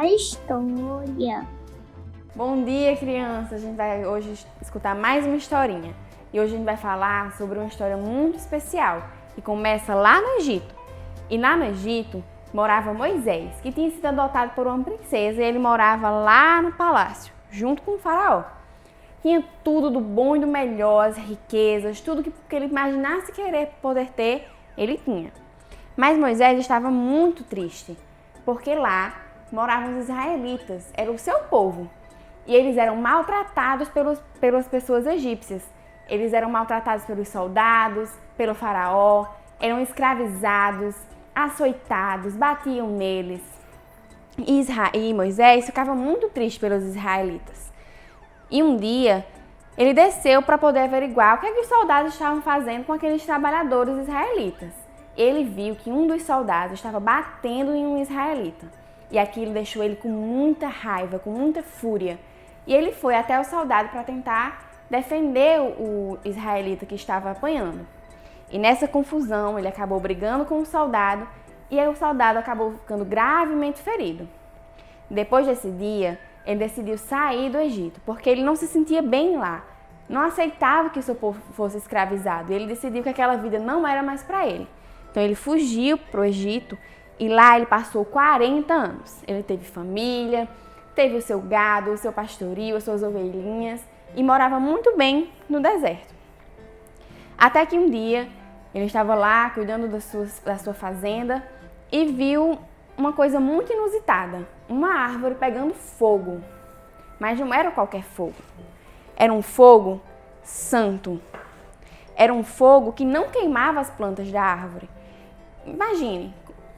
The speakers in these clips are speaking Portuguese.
a história. Bom dia, crianças! A gente vai hoje escutar mais uma historinha. E hoje a gente vai falar sobre uma história muito especial, que começa lá no Egito. E lá no Egito morava Moisés, que tinha sido adotado por uma princesa, e ele morava lá no palácio, junto com o faraó. Tinha tudo do bom e do melhor, as riquezas, tudo que ele imaginasse querer poder ter, ele tinha. Mas Moisés estava muito triste, porque lá moravam os israelitas, era o seu povo. E eles eram maltratados pelas pessoas egípcias. Eles eram maltratados pelos soldados, pelo faraó, eram escravizados, açoitados, batiam neles. E Moisés ficava muito triste pelos israelitas. E um dia, ele desceu para poder averiguar o que os soldados estavam fazendo com aqueles trabalhadores israelitas. Ele viu que um dos soldados estava batendo em um israelita. E aquilo deixou ele com muita raiva, com muita fúria. E ele foi até o soldado para tentar defender o israelita que estava apanhando. E nessa confusão, ele acabou brigando com o soldado e aí o soldado acabou ficando gravemente ferido. Depois desse dia, ele decidiu sair do Egito, porque ele não se sentia bem lá. Não aceitava que o seu povo fosse escravizado. E ele decidiu que aquela vida não era mais para ele. Então ele fugiu para o Egito e lá ele passou 40 anos. Ele teve família, teve o seu gado, o seu pastoril, as suas ovelhinhas e morava muito bem no deserto. Até que um dia ele estava lá cuidando da sua fazenda e viu uma coisa muito inusitada, uma árvore pegando fogo. Mas não era qualquer fogo, era um fogo santo. Era um fogo que não queimava as plantas da árvore. Imagine,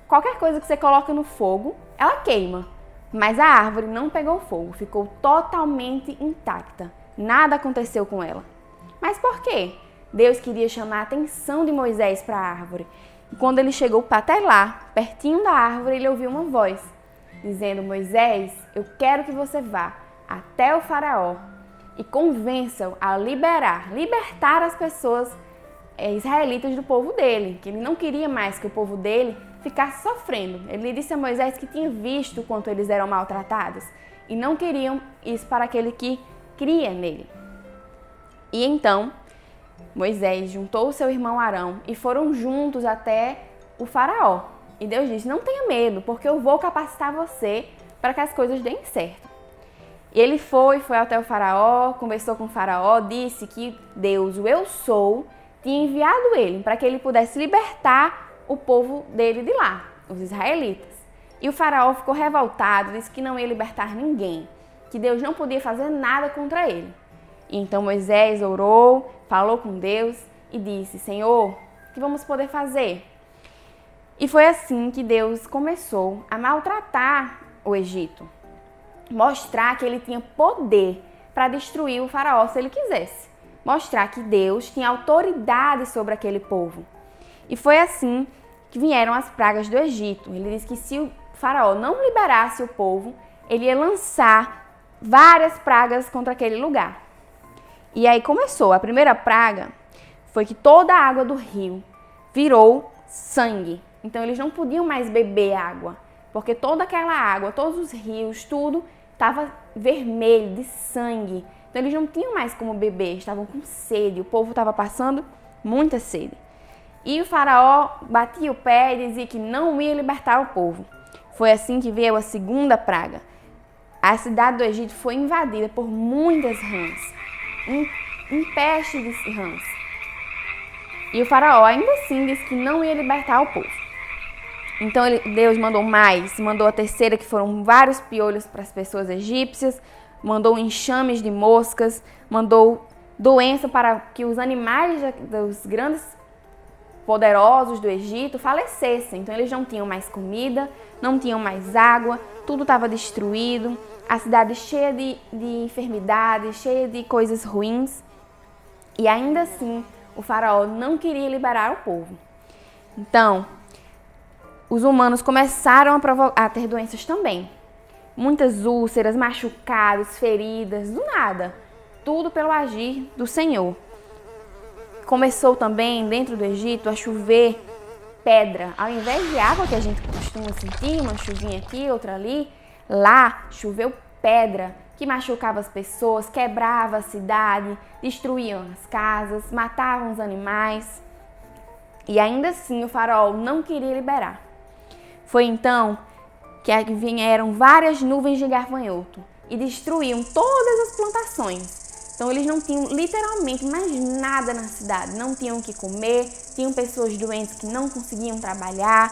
qualquer coisa que você coloca no fogo, ela queima. Mas a árvore não pegou fogo, ficou totalmente intacta. Nada aconteceu com ela. Mas por quê? Deus queria chamar a atenção de Moisés para a árvore. E quando ele chegou até lá, pertinho da árvore, ele ouviu uma voz, dizendo: Moisés, eu quero que você vá até o faraó e convença-o a libertar as pessoas israelitas do povo dele, que ele não queria mais que o povo dele ficasse sofrendo. Ele disse a Moisés que tinha visto o quanto eles eram maltratados e não queriam isso para aquele que cria nele. E então, Moisés juntou o seu irmão Arão e foram juntos até o faraó. E Deus disse: não tenha medo, porque eu vou capacitar você para que as coisas deem certo. E ele foi até o faraó, conversou com o faraó, disse que Deus, o Eu Sou, tinha enviado ele para que ele pudesse libertar o povo dele de lá, os israelitas. E o faraó ficou revoltado, disse que não ia libertar ninguém, que Deus não podia fazer nada contra ele. E então Moisés orou, falou com Deus e disse: Senhor, o que vamos poder fazer? E foi assim que Deus começou a maltratar o Egito, mostrar que ele tinha poder para destruir o faraó se ele quisesse, mostrar que Deus tinha autoridade sobre aquele povo. E foi assim que vieram as pragas do Egito. Ele disse que se o faraó não liberasse o povo, ele ia lançar várias pragas contra aquele lugar. E aí começou. A primeira praga foi que toda a água do rio virou sangue. Então eles não podiam mais beber água, porque toda aquela água, todos os rios, tudo estava vermelho, de sangue. Então eles não tinham mais como beber, estavam com sede. O povo estava passando muita sede. E o faraó batia o pé e dizia que não ia libertar o povo. Foi assim que veio a segunda praga. A cidade do Egito foi invadida por muitas rãs, um peste de rãs. E o faraó ainda assim disse que não ia libertar o povo. Então Deus mandou a terceira, que foram vários piolhos para as pessoas egípcias, mandou enxames de moscas, mandou doença para que os animais dos grandes poderosos do Egito falecessem. Então eles não tinham mais comida, não tinham mais água, tudo estava destruído, a cidade cheia de enfermidades, cheia de coisas ruins. E ainda assim, o faraó não queria liberar o povo. Então, os humanos começaram a ter doenças também. Muitas úlceras, machucados, feridas, do nada. Tudo pelo agir do Senhor. Começou também, dentro do Egito, a chover pedra. Ao invés de água que a gente costuma sentir, uma chuvinha aqui, outra ali, Lá choveu pedra que machucava as pessoas, quebrava a cidade, destruíam as casas, matavam os animais. E ainda assim o faraó não queria liberar. Foi então que vieram várias nuvens de gafanhoto e destruíam todas as plantações. Então eles não tinham literalmente mais nada na cidade, não tinham o que comer, tinham pessoas doentes que não conseguiam trabalhar,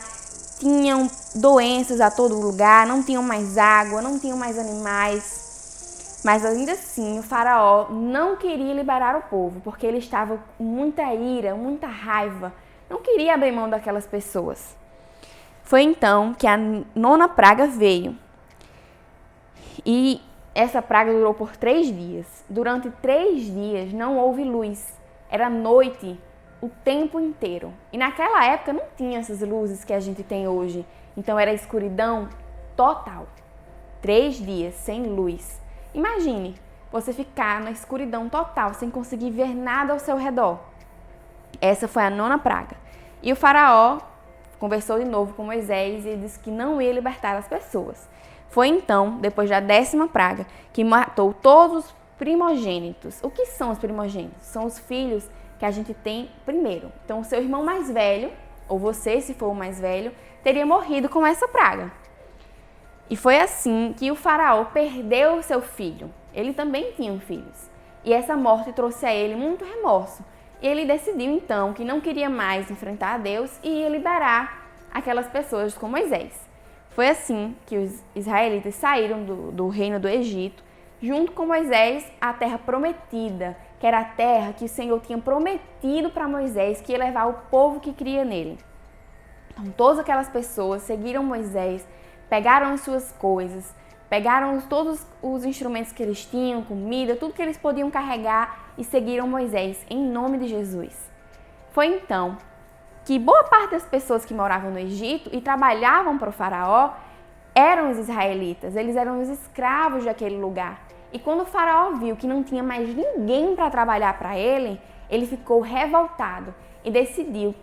tinham doenças a todo lugar, não tinham mais água, não tinham mais animais. Mas ainda assim o faraó não queria liberar o povo, porque ele estava com muita ira, muita raiva, não queria abrir mão daquelas pessoas. Foi então que a 9ª praga veio. E essa praga durou por 3 dias. Durante 3 dias não houve luz. Era noite o tempo inteiro. E naquela época não tinha essas luzes que a gente tem hoje. Então era escuridão total. 3 dias sem luz. Imagine você ficar na escuridão total, sem conseguir ver nada ao seu redor. Essa foi a 9ª praga. E o faraó conversou de novo com Moisés e disse que não ia libertar as pessoas. Foi então, depois da 10ª praga, que matou todos os primogênitos. O que são os primogênitos? São os filhos que a gente tem primeiro. Então, o seu irmão mais velho, ou você, se for o mais velho, teria morrido com essa praga. E foi assim que o faraó perdeu o seu filho. Ele também tinha filhos. E essa morte trouxe a ele muito remorso. E ele decidiu então que não queria mais enfrentar a Deus e ia liberar aquelas pessoas com Moisés. Foi assim que os israelitas saíram do reino do Egito, junto com Moisés, à terra prometida, que era a terra que o Senhor tinha prometido para Moisés que ia levar o povo que cria nele. Então todas aquelas pessoas seguiram Moisés, pegaram as suas coisas, pegaram todos os instrumentos que eles tinham, comida, tudo que eles podiam carregar e seguiram Moisés em nome de Jesus. Foi então que boa parte das pessoas que moravam no Egito e trabalhavam para o faraó eram os israelitas, eles eram os escravos daquele lugar. E quando o faraó viu que não tinha mais ninguém para trabalhar para ele, ele ficou revoltado e decidiu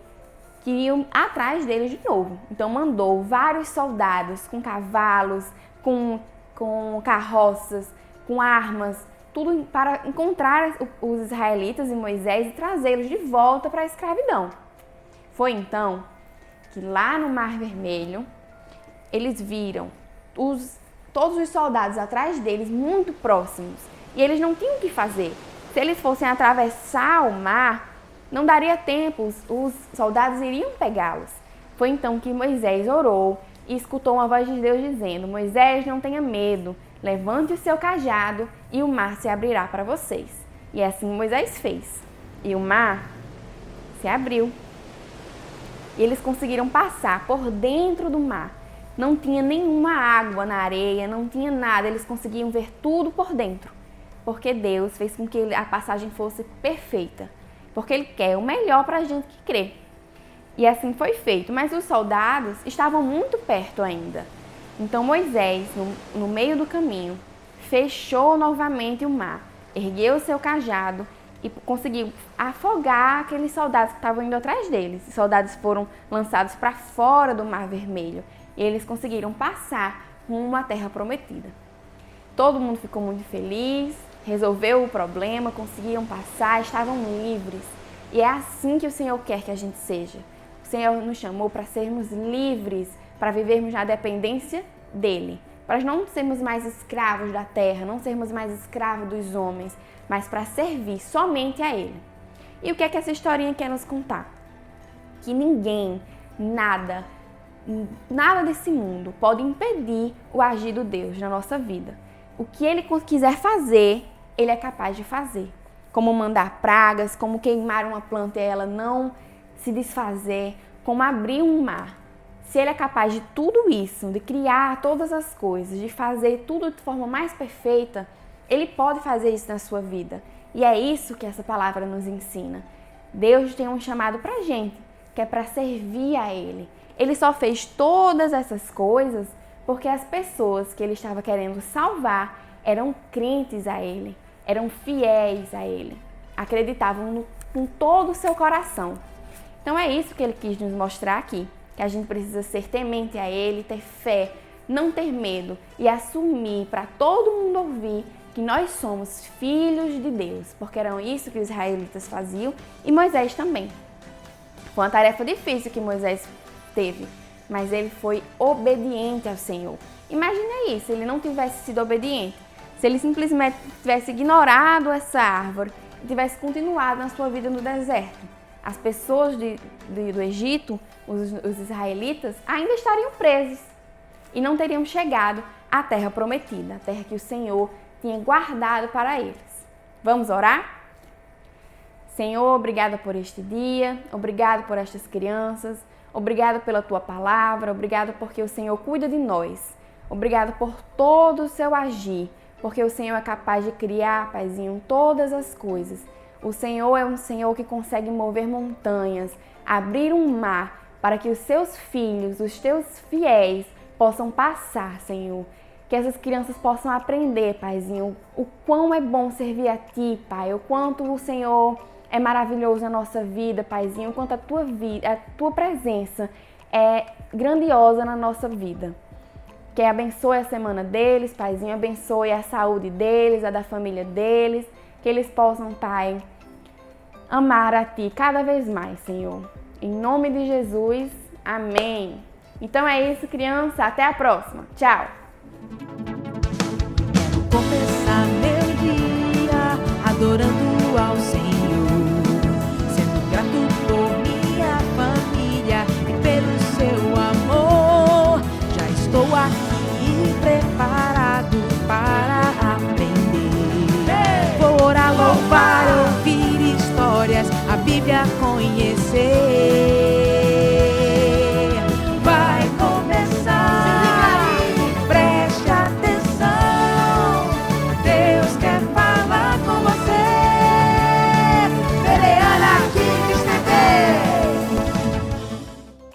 que iam atrás deles de novo. Então mandou vários soldados com cavalos, com carroças, com armas, tudo para encontrar os israelitas e Moisés e trazê-los de volta para a escravidão. Foi então que lá no Mar Vermelho, eles viram todos os soldados atrás deles muito próximos e eles não tinham o que fazer. Se eles fossem atravessar o mar, não daria tempo, os soldados iriam pegá-los. Foi então que Moisés orou e escutou uma voz de Deus dizendo: Moisés, não tenha medo, levante o seu cajado e o mar se abrirá para vocês. E assim Moisés fez. E o mar se abriu. E eles conseguiram passar por dentro do mar. Não tinha nenhuma água na areia, não tinha nada. Eles conseguiam ver tudo por dentro. Porque Deus fez com que a passagem fosse perfeita. Porque Ele quer o melhor para a gente que crê. E assim foi feito. Mas os soldados estavam muito perto ainda. Então Moisés, no meio do caminho, fechou novamente o mar, ergueu o seu cajado e conseguiu afogar aqueles soldados que estavam indo atrás deles. Os soldados foram lançados para fora do Mar Vermelho e eles conseguiram passar rumo à Terra Prometida. Todo mundo ficou muito feliz, resolveu o problema, conseguiram passar, estavam livres. E é assim que o Senhor quer que a gente seja. O Senhor nos chamou para sermos livres, para vivermos na dependência dEle, para não sermos mais escravos da terra, não sermos mais escravos dos homens, mas para servir somente a Ele. E o que é que essa historinha quer nos contar? Que ninguém, nada desse mundo pode impedir o agir do Deus na nossa vida. O que Ele quiser fazer, Ele é capaz de fazer. Como mandar pragas, como queimar uma planta e ela não se desfazer, como abrir um mar. Se Ele é capaz de tudo isso, de criar todas as coisas, de fazer tudo de forma mais perfeita, Ele pode fazer isso na sua vida. E é isso que essa palavra nos ensina. Deus tem um chamado pra gente, que é para servir a Ele. Ele só fez todas essas coisas porque as pessoas que Ele estava querendo salvar eram crentes a Ele, eram fiéis a Ele, acreditavam com todo o seu coração. Então é isso que Ele quis nos mostrar aqui. Que a gente precisa ser temente a Ele, ter fé, não ter medo e assumir para todo mundo ouvir que nós somos filhos de Deus, porque era isso que os israelitas faziam e Moisés também. Foi uma tarefa difícil que Moisés teve, mas ele foi obediente ao Senhor. Imagina aí, se ele não tivesse sido obediente, se ele simplesmente tivesse ignorado essa árvore e tivesse continuado na sua vida no deserto. As pessoas do Egito, os israelitas, ainda estariam presos e não teriam chegado à terra prometida, a terra que o Senhor tinha guardado para eles. Vamos orar? Senhor, obrigada por este dia, obrigado por estas crianças, obrigado pela Tua palavra, obrigado porque o Senhor cuida de nós, obrigado por todo o Seu agir, porque o Senhor é capaz de criar, Paizinho, todas as coisas. O Senhor é um Senhor que consegue mover montanhas, abrir um mar para que os Seus filhos, os Teus fiéis, possam passar, Senhor. Que essas crianças possam aprender, Paizinho, o quão é bom servir a Ti, Pai, o quanto o Senhor é maravilhoso na nossa vida, Paizinho, o quanto a Tua presença é grandiosa na nossa vida. Que abençoe a semana deles, Paizinho, abençoe a saúde deles, a da família deles, que eles possam, Pai, amar a Ti cada vez mais, Senhor. Em nome de Jesus, amém. Então é isso, criança, até a próxima. Tchau! Começar meu dia adorando ao Senhor, sendo grato por minha família e pelo seu amor. Já estou aqui